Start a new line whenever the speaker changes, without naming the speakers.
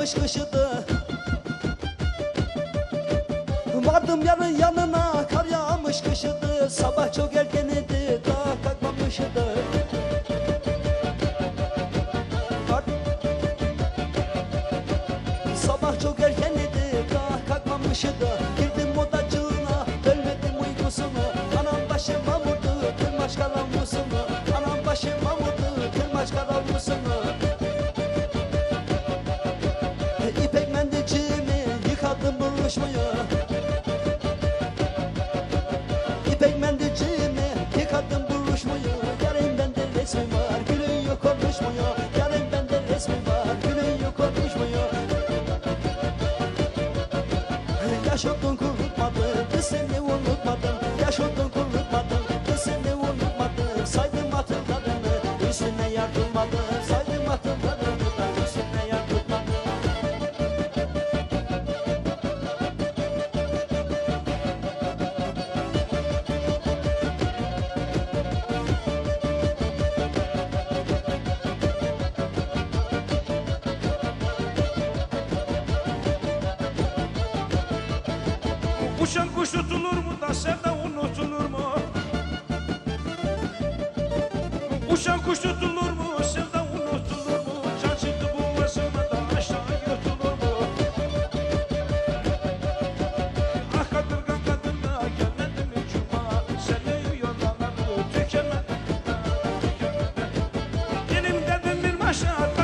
yağmış kışıdı. Vardım yarın yanına, kar yağmış kışıdı. Sabah çok erken idi, daha kalkmamış idi. Sabah çok erken idi, daha kalkmamış idi. Girdim odacığına, bölmedim uykusunu. Anam başıma vurdu, kırmaç kalavlusunu. Anam başıma vurdu, kırmaç kalavlusunu. İpek mendilciğimi yıkadım buruşmuyor. İpek mendilciğimi yıkadım buruşmuyor. Yarın bende resmi var, gülün yok konuşmuyor. Yarın bende resmi var, gülün yok konuşmuyor. Yaş oldun kurutmadım, kız seni unutmadım. Yaş oldun kurutmadım, kız seni unutmadım. Saydım hatırlarını, üstüne yardımmadım. Saydım hatırlarını da üstüne yardımmadım.
Uçan kuş tutulur mu da sevda unutulur mu? Uçan kuş tutulur mu, sevda unutulur mu? Can çıktı boğazıma da aşağı yutulur mu? Ah kadırgan kadınla gelmedi mi cuma? Seni yollarını tükenmedi. Benim derdim bir maşa.